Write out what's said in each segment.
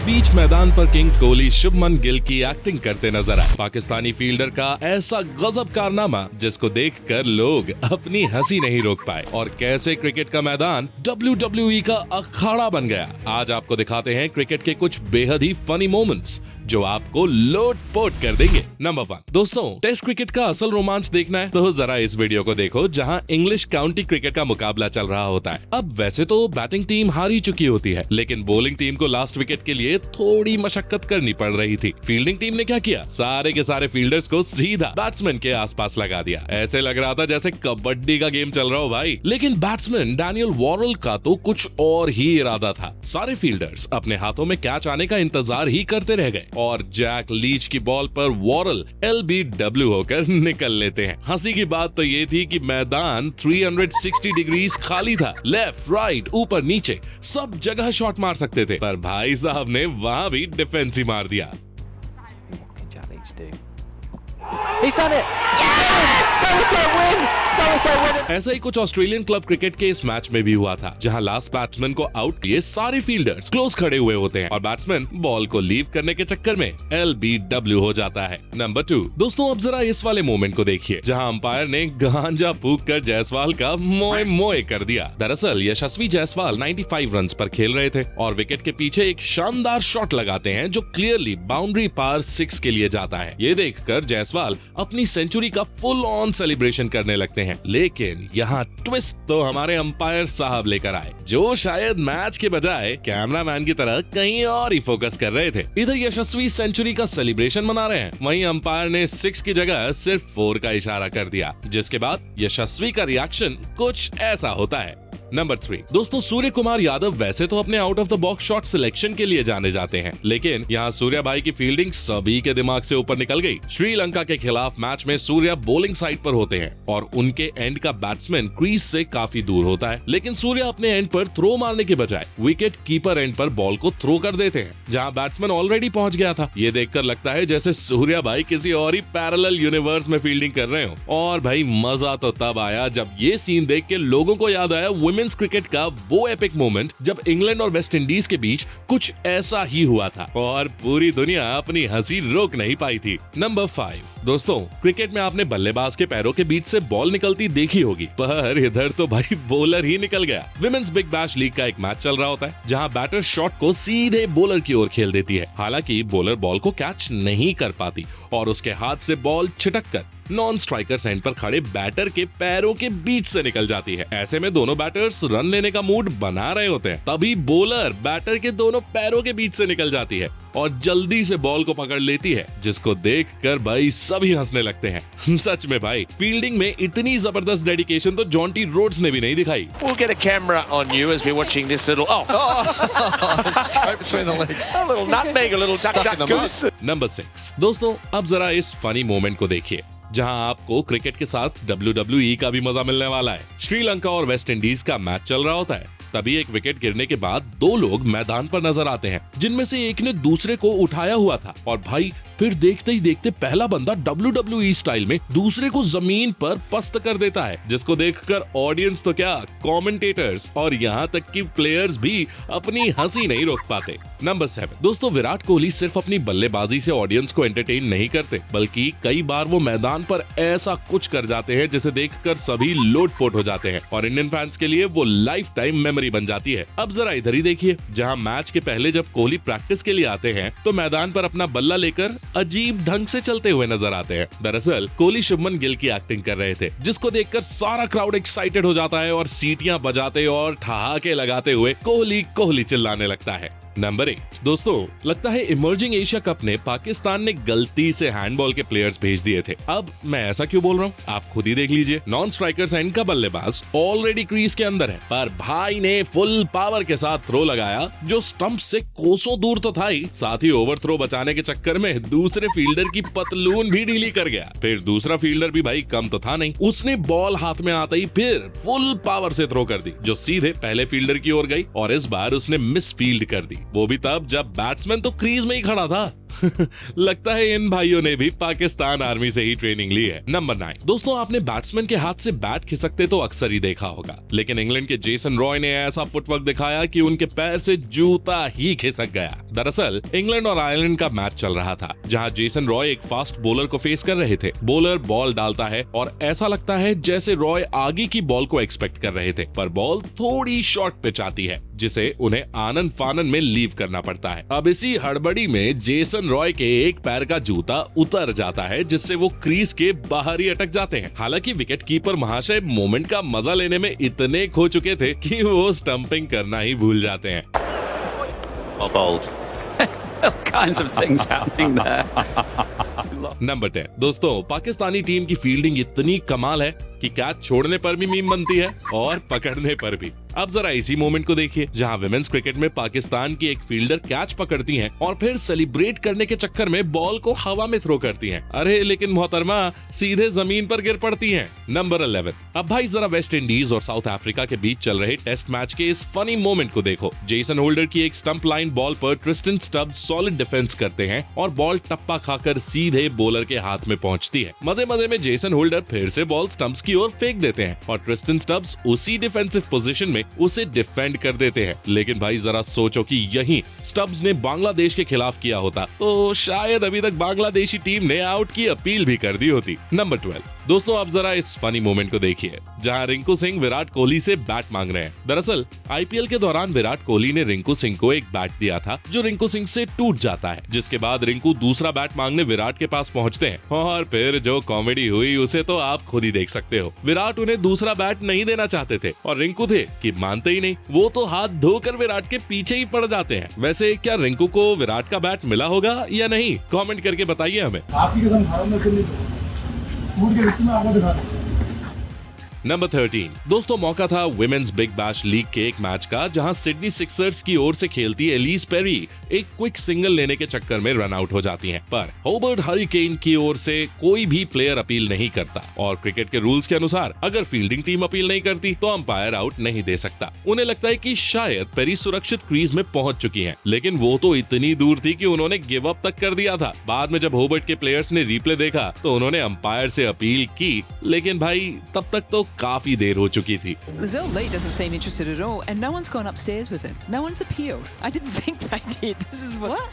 बीच मैदान पर किंग कोहली शुभमन गिल की एक्टिंग करते नजर आए। पाकिस्तानी फील्डर का ऐसा गजब कारनामा जिसको देखकर लोग अपनी हंसी नहीं रोक पाए, और कैसे क्रिकेट का मैदान WWE का अखाड़ा बन गया। आज आपको दिखाते हैं क्रिकेट के कुछ बेहद ही फनी मोमेंट्स जो आपको लोट-पोट कर देंगे। नंबर 1, दोस्तों टेस्ट क्रिकेट का असल रोमांच देखना है तो जरा इस वीडियो को देखो, जहां इंग्लिश काउंटी क्रिकेट का मुकाबला चल रहा होता है। अब वैसे तो बैटिंग टीम हारी चुकी होती है, लेकिन बॉलिंग टीम को लास्ट विकेट के लिए थोड़ी मशक्कत करनी पड़ रही थी। फील्डिंग टीम ने क्या किया, सारे के सारे फील्डर्स को सीधा बैट्समैन के आसपास लगा दिया। ऐसे लग रहा था जैसे कबड्डी का गेम चल रहा हो भाई। लेकिन बैट्समैन डैनियल वॉरल का तो कुछ और ही इरादा था। सारे फील्डर्स अपने हाथों में कैच आने का इंतजार ही करते रह गए और जैक लीच की बॉल पर वॉरल LBW होकर निकल लेते हैं। हंसी की बात तो ये थी कि मैदान 360 डिग्रीज खाली था। लेफ्ट, राइट, ऊपर, नीचे सब जगह शॉट मार सकते थे, पर भाई साहब ने वहां भी डिफेंस ही मार दिया। He's done it! Yes! Somerset win! Somerset win! ऐसा ही कुछ ऑस्ट्रेलियन क्लब क्रिकेट के इस मैच में भी हुआ था, जहां लास्ट बैट्समैन को आउट किए सारे फील्डर्स क्लोज खड़े हुए होते हैं और बैट्समैन बॉल को लीव करने के चक्कर में LBW हो जाता है। नंबर 2, दोस्तों अब जरा इस वाले मोमेंट को देखिए, जहां अंपायर ने गांजा फूंक कर जायसवाल का मोए मोए कर दिया। दरअसल यशस्वी जायसवाल 95 रन पर खेल रहे थे और विकेट के पीछे एक शानदार शॉट लगाते हैं जो क्लियरली बाउंड्री पार 6 के लिए जाता है। ये देखकर जायसवाल अपनी सेंचुरी का फुल ऑन सेलिब्रेशन करने लगते हैं, लेकिन यहाँ ट्विस्ट तो हमारे अंपायर साहब लेकर आए, जो शायद मैच के बजाय कैमरामैन की तरह कहीं और ही फोकस कर रहे थे। इधर यशस्वी सेंचुरी का सेलिब्रेशन मना रहे हैं, वहीं अंपायर ने 6 की जगह सिर्फ 4 का इशारा कर दिया, जिसके बाद यशस्वी का रिएक्शन कुछ ऐसा होता है। नंबर 3, दोस्तों सूर्य कुमार यादव वैसे तो अपने out of the box shot selection के लिए जाने जाते हैं, लेकिन यहाँ सूर्या भाई की फील्डिंग सभी के दिमाग से ऊपर निकल गई। श्रीलंका के खिलाफ मैच में सूर्या बॉलिंग साइड पर होते हैं और उनके एंड का बैट्समैन क्रीज से काफी दूर होता है, लेकिन सूर्या अपने एंड पर थ्रो मारने के बजाय विकेट कीपर एंड पर बॉल को थ्रो कर देते हैं, जहाँ बैट्समैन ऑलरेडी पहुंच गया था। ये देखकर लगता है जैसे सूर्या भाई किसी और ही पैरेलल यूनिवर्स में फील्डिंग कर रहे हो। और भाई मजा तो तब आया जब ये सीन देख के लोगों को याद आया वुमेन्स क्रिकेट का वो एपिक मोमेंट जब इंग्लैंड और वेस्ट इंडीज के बीच कुछ ऐसा ही हुआ था और पूरी दुनिया अपनी हंसी रोक नहीं पाई थी। नंबर 5, दोस्तों क्रिकेट में आपने बल्लेबाज के पैरों के बीच से बॉल निकलती देखी होगी, पर इधर तो भाई बॉलर ही निकल गया। विमेंस बिग बैश लीग का एक मैच चल रहा होता है, जहां बैटर शॉट को सीधे बॉलर की ओर खेल देती है। हालांकि बॉलर बॉल को कैच नहीं कर पाती और उसके हाथ से बॉल छिटक कर नॉन स्ट्राइकर एंड पर खड़े बैटर के पैरों के बीच से निकल जाती है। ऐसे में दोनों बैटर्स रन लेने का मूड बना रहे होते हैं, तभी बॉलर बैटर के दोनों पैरों के बीच से निकल जाती है और जल्दी से बॉल को पकड़ लेती है, जिसको देखकर भाई सभी हंसने लगते हैं। सच में भाई फील्डिंग में इतनी जबरदस्त डेडिकेशन तो जॉन्टी रोड्स ने भी नहीं दिखाई। We'll get a camera on you as we're watching this little Straight between the legs. a little nutmeg, a little duck Stuck in duck the goose. Number 6, दोस्तों अब जरा इस फनी मोमेंट को देखिए, जहां आपको क्रिकेट के साथ WWE का भी मजा मिलने वाला है। श्रीलंका और वेस्ट इंडीज का मैच चल रहा होता है, तभी एक विकेट गिरने के बाद 2 लोग मैदान पर नजर आते हैं, जिनमें से एक ने दूसरे को उठाया हुआ था और भाई फिर देखते ही देखते पहला बंदा WWE स्टाइल में दूसरे को जमीन पर पस्त कर देता है, जिसको देखकर ऑडियंस तो क्या कमेंटेटर्स और यहाँ तक कि प्लेयर्स भी अपनी हंसी नहीं रोक पाते। नंबर 7, दोस्तों विराट कोहली सिर्फ अपनी बल्लेबाजी से ऑडियंस को एंटरटेन नहीं करते, बल्कि कई बार वो मैदान पर ऐसा कुछ कर जाते हैं जिसे देखकर सभी लोटपोट हो जाते हैं और इंडियन फैंस के लिए वो लाइफ टाइम मेमोरी बन जाती है। अब जरा इधर ही देखिए, जहां मैच के पहले जब कोहली प्रैक्टिस के लिए आते हैं तो मैदान पर अपना बल्ला लेकर अजीब ढंग से चलते हुए नजर आते हैं। दरअसल कोहली शुभमन गिल की एक्टिंग कर रहे थे, जिसको देखकर सारा क्राउड एक्साइटेड हो जाता है और सीटियां बजाते और ठहाके लगाते हुए कोहली कोहली चिल्लाने लगता है। नंबर 8, दोस्तों लगता है इमर्जिंग एशिया कप ने पाकिस्तान ने गलती से हैंडबॉल के प्लेयर्स भेज दिए थे। अब मैं ऐसा क्यों बोल रहा हूँ आप खुद ही देख लीजिए। नॉन स्ट्राइकर्स एंड का बल्लेबाज ऑलरेडी क्रीज के अंदर है, पर भाई ने फुल पावर के साथ थ्रो लगाया जो स्टंप से कोसों दूर तो था ही, साथ ही ओवर थ्रो बचाने के चक्कर में दूसरे फील्डर की पतलून भी ढीली कर गया। फिर दूसरा फील्डर भी भाई कम तो था नहीं, उसने बॉल हाथ में आते ही फिर फुल पावर से थ्रो कर दी जो सीधे पहले फील्डर की ओर गई और इस बार उसने मिस फील्ड कर दी, वो भी तब जब बैट्समैन तो क्रीज में ही खड़ा था। लगता है इन भाइयों ने भी पाकिस्तान आर्मी से ही ट्रेनिंग ली है। नंबर 9 दोस्तों, आपने बैट्समैन के हाथ से बैट खिसकते तो अक्सर ही देखा होगा, लेकिन इंग्लैंड के जेसन रॉय ने ऐसा फुटवर्क दिखाया कि उनके पैर से जूता ही खिसक गया। दरअसल इंग्लैंड और आयरलैंड का मैच चल रहा था, जहां जेसन रॉय एक फास्ट बॉलर को फेस कर रहे थे। बॉलर बॉल डालता है और ऐसा लगता है जैसे रॉय आगे की बॉल को एक्सपेक्ट कर रहे थे, पर बॉल थोड़ी शॉर्ट पिच आती है, जिसे उन्हें आनन फानन में लीव करना पड़ता है। अब इसी हड़बड़ी में जेसन रॉय के एक पैर का जूता उतर जाता है, जिससे वो क्रीज के बाहर ही अटक जाते हैं। हालांकि विकेट कीपर महाशय मोमेंट का मजा लेने में इतने खो चुके थे कि वो स्टंपिंग करना ही भूल जाते हैं। Bold. All kinds of things happening there. Number 10 दोस्तों, पाकिस्तानी टीम की फील्डिंग इतनी कमाल है कि कैच छोड़ने पर भी मीम बनती है और पकड़ने पर भी। अब जरा इसी मोमेंट को देखिए, जहां विमेंस क्रिकेट में पाकिस्तान की एक फील्डर कैच पकड़ती हैं और फिर सेलिब्रेट करने के चक्कर में बॉल को हवा में थ्रो करती हैं। अरे लेकिन मोहतरमा सीधे जमीन पर गिर पड़ती हैं। नंबर 11 अब भाई जरा वेस्ट इंडीज और साउथ अफ्रीका के बीच चल रहे टेस्ट मैच के इस फनी मोमेंट को देखो। जेसन होल्डर की एक स्टंप लाइन बॉल पर ट्रिस्टन स्टब्स सॉलिड डिफेंस करते हैं और बॉल टप्पा खाकर सीधे बॉलर के हाथ में पहुंचती है। मजे मजे में जेसन होल्डर फिर से बॉल स्टंप्स की ओर फेंक देते हैं और ट्रिस्टन स्टब्स उसी डिफेंसिव पोजीशन में उसे डिफेंड कर देते हैं। लेकिन भाई जरा सोचो कि यही स्टब्स ने बांग्लादेश के खिलाफ किया होता तो शायद अभी तक बांग्लादेशी टीम ने आउट की अपील भी कर दी होती। नंबर 12 दोस्तों, अब जरा इस फनी मोमेंट को देखिए, जहां रिंकू सिंह विराट कोहली से बैट मांग रहे हैं। दरअसल आईपीएल के दौरान विराट कोहली ने रिंकू सिंह को एक बैट दिया था, जो रिंकू सिंह से टूट जाता है, जिसके बाद रिंकू दूसरा बैट मांगने विराट के पास पहुंचते हैं और फिर जो कॉमेडी हुई उसे तो आप खुद ही देख सकते हो। विराट उन्हें दूसरा बैट नहीं देना चाहते थे और रिंकू थे कि मानते ही नहीं, वो तो हाथ धोकर विराट के पीछे ही पड़ जाते हैं। वैसे क्या रिंकू को विराट का बैट मिला होगा या नहीं, कमेंट करके बताइए हमें। नंबर 13 दोस्तों, मौका था विमेंस बिग बैश लीग के एक मैच का, जहां सिडनी सिक्सर्स की ओर से खेलती एलिस पेरी एक क्विक सिंगल लेने के चक्कर में रन आउट हो जाती हैं, पर होबर्ट हरिकेन की ओर से कोई भी प्लेयर अपील नहीं करता और क्रिकेट के रूल्स के अनुसार अगर फील्डिंग टीम अपील नहीं करती तो अंपायर आउट नहीं दे सकता। उन्हें लगता है कि शायद पेरी सुरक्षित क्रीज में पहुंच चुकी हैं, लेकिन वो तो इतनी दूर थी कि उन्होंने गिव अप तक कर दिया था। बाद में जब होबर्ट के प्लेयर्स ने रिप्ले देखा तो उन्होंने अंपायर से अपील की, लेकिन भाई तब तक तो काफी देर हो चुकी थी। Lizelle Lee doesn't seem interested at all, and no one's gone upstairs with him. No one's appealed. I didn't think they did. This is what?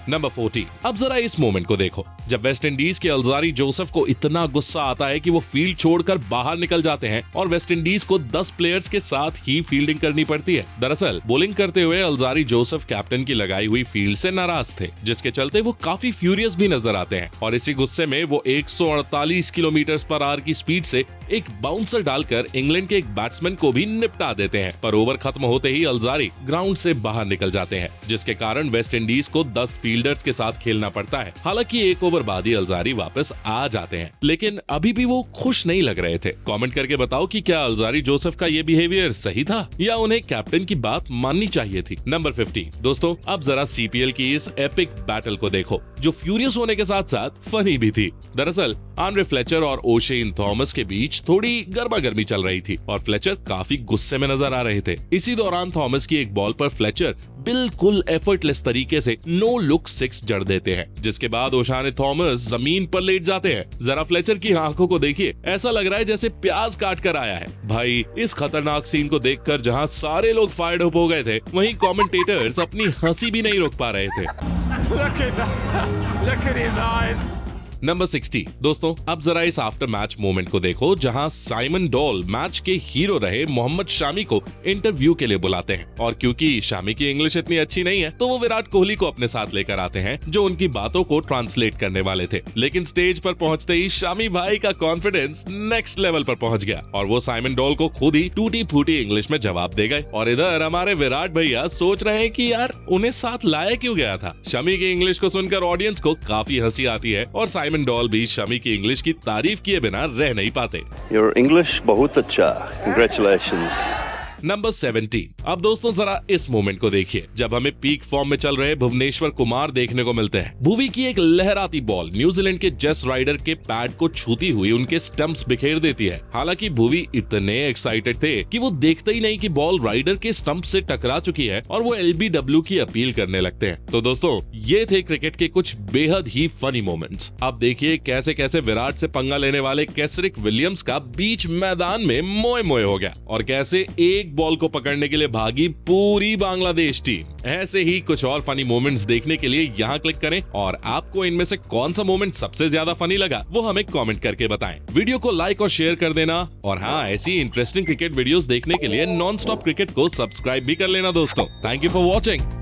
Number 14 अब जरा इस मोमेंट को देखो, जब वेस्ट इंडीज के अल्जारी जोसेफ को इतना गुस्सा आता है कि वो फील्ड छोड़कर बाहर निकल जाते हैं और वेस्ट इंडीज को 10 प्लेयर्स के साथ ही फील्डिंग करनी पड़ती है। दरअसल बॉलिंग करते हुए अल्जारी जोसेफ कैप्टन की लगाई हुई फील्ड से नाराज थे, जिसके चलते वो काफी फ्यूरियस भी नजर आते हैं और इसी गुस्से में वो 148 किलोमीटर/आवर की स्पीड से एक बाउंसर डालकर इंग्लैंड के एक बैट्समैन को भी निपटा देते हैं। पर ओवर खत्म होते ही अल्जारी ग्राउंड से बाहर निकल जाते हैं, जिसके कारण वेस्ट इंडीज को 10 फील्डर्स के साथ खेलना पड़ता है। हालांकि एक ओवर बाद ही अल्जारी वापस आ जाते हैं, लेकिन अभी भी वो खुश नहीं लग रहे थे। कमेंट करके बताओ कि क्या अल्जारी जोसेफ का ये बिहेवियर सही था या उन्हें कैप्टन की बात माननी चाहिए थी। नंबर 15 दोस्तों, अब जरा सीपीएल की इस एपिक बैटल को देखो, जो फ्यूरियस होने के साथ साथ फनी भी थी। दरअसल आंड्रे फ्लेचर और ओशेन थॉमस के बीच थोड़ी गर्मागर्मी चल रही थी और फ्लेचर काफी गुस्से में नजर आ रहे थे। इसी दौरान थॉमस की एक बॉल पर फ्लेचर बिल्कुल एफर्टलेस तरीके से नो लुक 6 जड़ देते हैं, जिसके बाद ओशाने थॉमस जमीन पर लेट जाते हैं। जरा फ्लेचर की आंखों को देखिए, ऐसा लग रहा है जैसे प्याज काट कर आया है। भाई इस खतरनाक सीन को देखकर जहां सारे लोग फायर्ड अप हो गए थे, वहीं कमेंटेटर्स अपनी हंसी भी नहीं रोक पा रहे थे। Look at his eyes. Number 60 दोस्तों, अब जरा इस आफ्टर मैच मोमेंट को देखो, जहां साइमन डॉल मैच के हीरो रहे मोहम्मद शामी को इंटरव्यू के लिए बुलाते हैं और क्योंकि शामी की इंग्लिश इतनी अच्छी नहीं है तो वो विराट कोहली को अपने साथ लेकर आते हैं, जो उनकी बातों को ट्रांसलेट करने वाले थे। लेकिन स्टेज पर पहुंचते ही शामी भाई का कॉन्फिडेंस नेक्स्ट लेवल पर पहुंच गया और वो साइमन डॉल को खुद ही टूटी फूटी इंग्लिश में जवाब दे गए। और इधर हमारे विराट भैया सोच रहे हैं कि यार उन्हें साथ लाया क्यों गया था। शमी की इंग्लिश को सुनकर ऑडियंस को काफी हंसी आती है और साइमन डॉल भी शमी की इंग्लिश की तारीफ किए बिना रह नहीं पाते। Your English बहुत अच्छा, congratulations. नंबर 17। अब दोस्तों जरा इस मोमेंट को देखिए, जब हमें पीक फॉर्म में चल रहे भुवनेश्वर कुमार देखने को मिलते हैं। भुवी की एक लहराती बॉल न्यूजीलैंड के जेस राइडर के पैड को छूती हुई उनके स्टंप्स बिखेर देती है। हालांकि भुवी इतने एक्साइटेड थे कि वो देखते ही नहीं कि बॉल राइडर के स्टंप से टकरा चुकी है और वो LBW की अपील करने लगते हैं। तो दोस्तों ये थे क्रिकेट के कुछ बेहद ही फनी मोमेंट्स। अब देखिए कैसे कैसे विराट से पंगा लेने वाले केसरिक विलियम्स का बीच मैदान में मोए मोए हो गया और कैसे एक बॉल को पकड़ने के लिए भागी पूरी बांग्लादेश टीम। ऐसे ही कुछ और फनी मोमेंट्स देखने के लिए यहाँ क्लिक करें और आपको इनमें से कौन सा मोमेंट सबसे ज्यादा फनी लगा वो हमें कमेंट करके बताएं। वीडियो को लाइक और शेयर कर देना और हाँ, ऐसी इंटरेस्टिंग क्रिकेट वीडियोस देखने के लिए नॉन स्टॉप क्रिकेट को सब्सक्राइब भी कर लेना दोस्तों। Thank you for watching.